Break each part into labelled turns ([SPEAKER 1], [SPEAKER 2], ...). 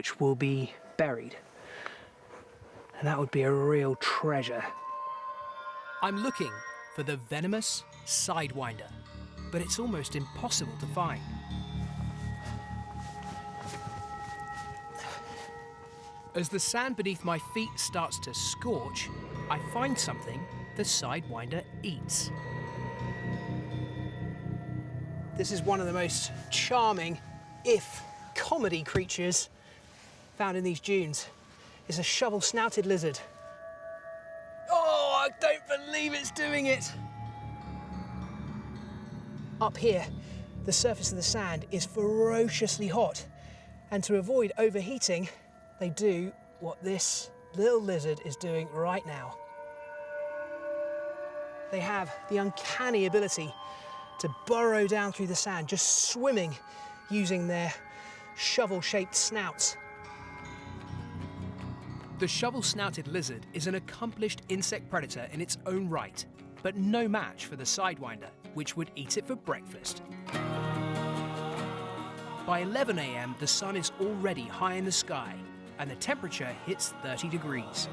[SPEAKER 1] which will be buried. And that would be a real treasure.
[SPEAKER 2] I'm looking for the venomous Sidewinder, but it's almost impossible to find. As the sand beneath my feet starts to scorch, I find something the Sidewinder eats.
[SPEAKER 1] This is one of the most charming, if comedy, creatures found in these dunes. It's a shovel-snouted lizard. Oh, I don't believe it's doing it! Up here, the surface of the sand is ferociously hot, and to avoid overheating, they do what this little lizard is doing right now. They have the uncanny ability to burrow down through the sand, just swimming using their shovel-shaped snouts.
[SPEAKER 2] The shovel-snouted lizard is an accomplished insect predator in its own right, but no match for the Sidewinder, which would eat it for breakfast. By 11 a.m, the sun is already high in the sky, and the temperature hits 30 degrees.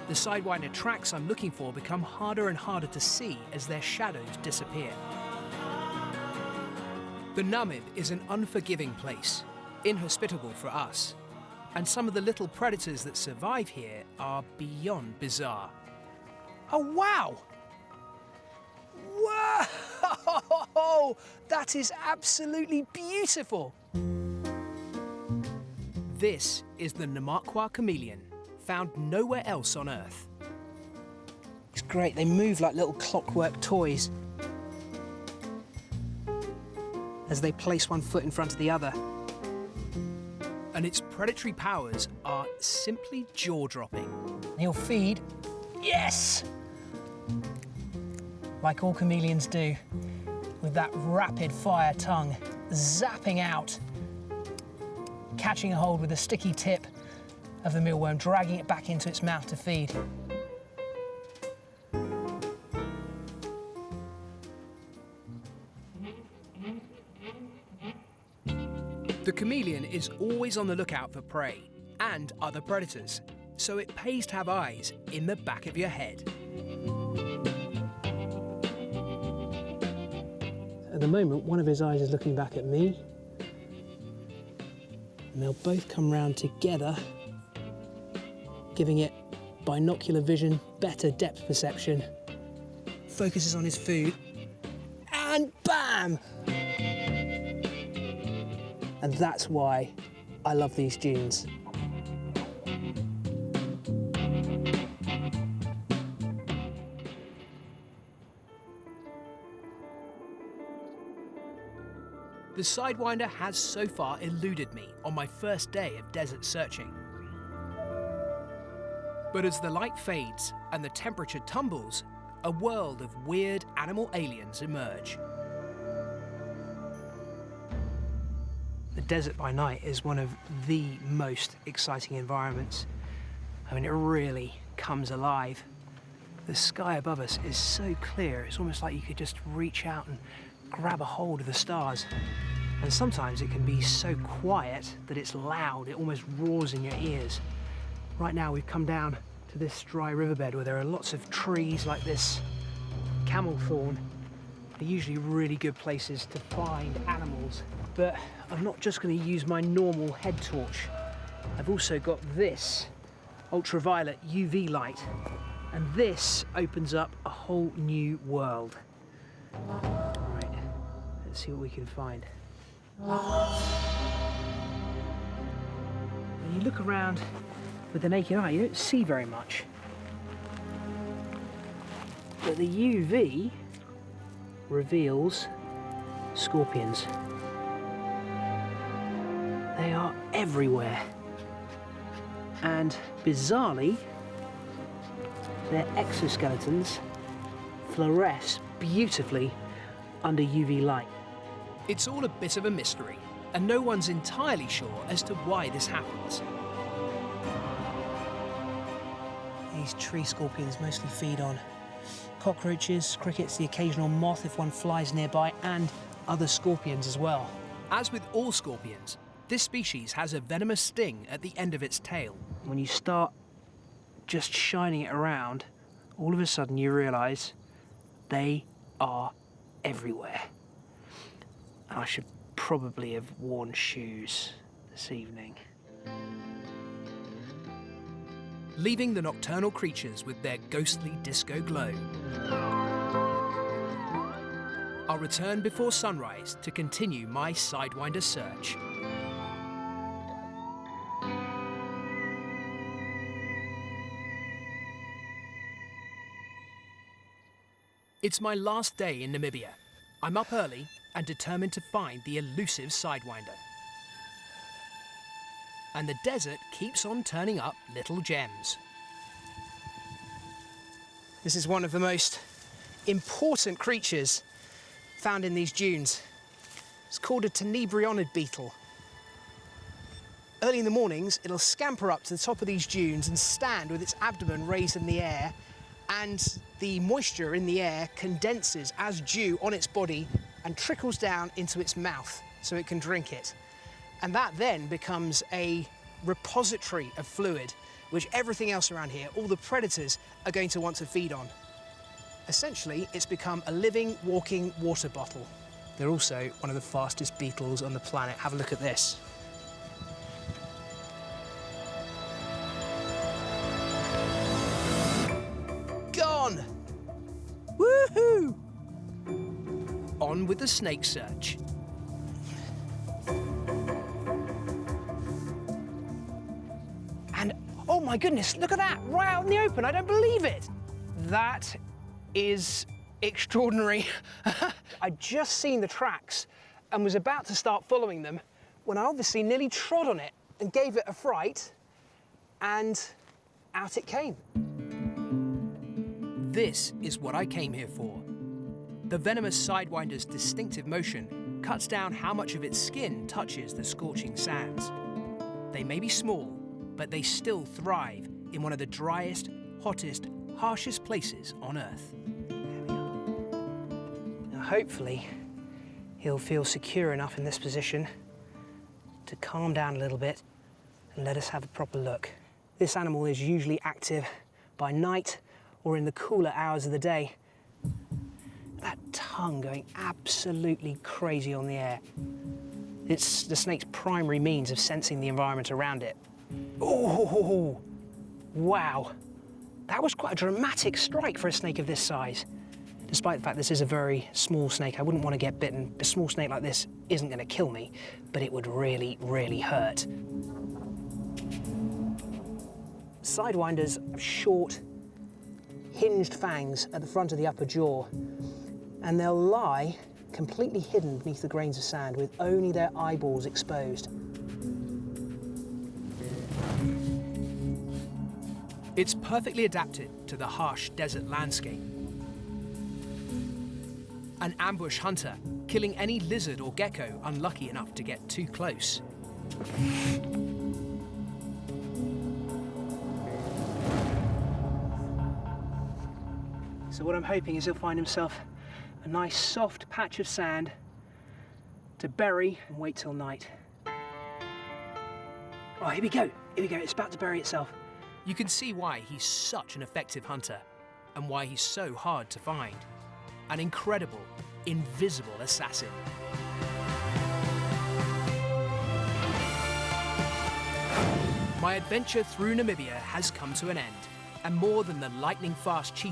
[SPEAKER 2] The Sidewinder tracks I'm looking for become harder and harder to see as their shadows disappear. The Namib is an unforgiving place, inhospitable for us, and some of the little predators that survive here are beyond bizarre.
[SPEAKER 1] Oh, wow! Whoa! That is absolutely beautiful!
[SPEAKER 2] This is the Namakwa chameleon, found nowhere else on Earth.
[SPEAKER 1] It's great, they move like little clockwork toys as they place one foot in front of the other.
[SPEAKER 2] And its predatory powers are simply jaw-dropping.
[SPEAKER 1] He'll feed, yes! Like all chameleons do, with that rapid-fire tongue, zapping out, catching a hold with the sticky tip of the mealworm, dragging it back into its mouth to feed.
[SPEAKER 2] The chameleon is always on the lookout for prey and other predators, so it pays to have eyes in the back of your head.
[SPEAKER 1] At the moment, one of his eyes is looking back at me, and they'll both come round together, giving it binocular vision, better depth perception. Focuses on his food, and bam! And that's why I love these dunes.
[SPEAKER 2] The Sidewinder has so far eluded me on my first day of desert searching. But as the light fades and the temperature tumbles, a world of weird animal aliens emerge.
[SPEAKER 1] The desert by night is one of the most exciting environments. I mean, it really comes alive. The sky above us is so clear, it's almost like you could just reach out and grab a hold of the stars. And sometimes it can be so quiet that it's loud, it almost roars in your ears. Right now we've come down to this dry riverbed where there are lots of trees like this camel thorn. They're usually really good places to find animals. But I'm not just going to use my normal head torch. I've also got this ultraviolet UV light, and this opens up a whole new world. Right, let's see what we can find. When you look around with the naked eye, you don't see very much. But the UV reveals scorpions. They are everywhere. And bizarrely, their exoskeletons fluoresce beautifully under UV light.
[SPEAKER 2] It's all a bit of a mystery, and no one's entirely sure as to why this happens.
[SPEAKER 1] These tree scorpions mostly feed on cockroaches, crickets, the occasional moth if one flies nearby, and other scorpions as well.
[SPEAKER 2] As with all scorpions, This species has a venomous sting at the end of its tail.
[SPEAKER 1] When you start just shining it around, all of a sudden you realise they are everywhere. And I should probably have worn shoes this evening.
[SPEAKER 2] Leaving the nocturnal creatures with their ghostly disco glow. I'll return before sunrise to continue my Sidewinder search. It's my last day in Namibia. I'm up early and determined to find the elusive Sidewinder. And the desert keeps on turning up little gems.
[SPEAKER 1] This is one of the most important creatures found in these dunes. It's called a tenebrionid beetle. Early in the mornings, it'll scamper up to the top of these dunes and stand with its abdomen raised in the air, and the moisture in the air condenses as dew on its body and trickles down into its mouth so it can drink it. And that then becomes a repository of fluid, which everything else around here, all the predators, are going to want to feed on. Essentially, it's become a living, walking water bottle. They're also one of the fastest beetles on the planet. Have a look at this. Gone! Woohoo!
[SPEAKER 2] On with the snake search.
[SPEAKER 1] And, oh my goodness, look at that, right out in the open, I don't believe it. That is extraordinary. I'd just seen the tracks and was about to start following them when I obviously nearly trod on it and gave it a fright, and out it came.
[SPEAKER 2] This is what I came here for. The venomous Sidewinder's distinctive motion cuts down how much of its skin touches the scorching sands. They may be small, but they still thrive in one of the driest, hottest, harshest places on Earth.
[SPEAKER 1] Now, hopefully, he'll feel secure enough in this position to calm down a little bit and let us have a proper look. This animal is usually active by night or in the cooler hours of the day. That tongue going absolutely crazy on the air. It's the snake's primary means of sensing the environment around it. Oh, wow. That was quite a dramatic strike for a snake of this size. Despite the fact this is a very small snake, I wouldn't want to get bitten. A small snake like this isn't going to kill me, but it would really, really hurt. Sidewinders have short, hinged fangs at the front of the upper jaw, and they'll lie completely hidden beneath the grains of sand with only their eyeballs exposed.
[SPEAKER 2] It's perfectly adapted to the harsh desert landscape. An ambush hunter, killing any lizard or gecko unlucky enough to get too close.
[SPEAKER 1] So what I'm hoping is he'll find himself a nice soft patch of sand to bury and wait till night. Oh, here we go, it's about to bury itself.
[SPEAKER 2] You can see why he's such an effective hunter and why he's so hard to find. An incredible, invisible assassin. My adventure through Namibia has come to an end, and more than the lightning-fast cheetah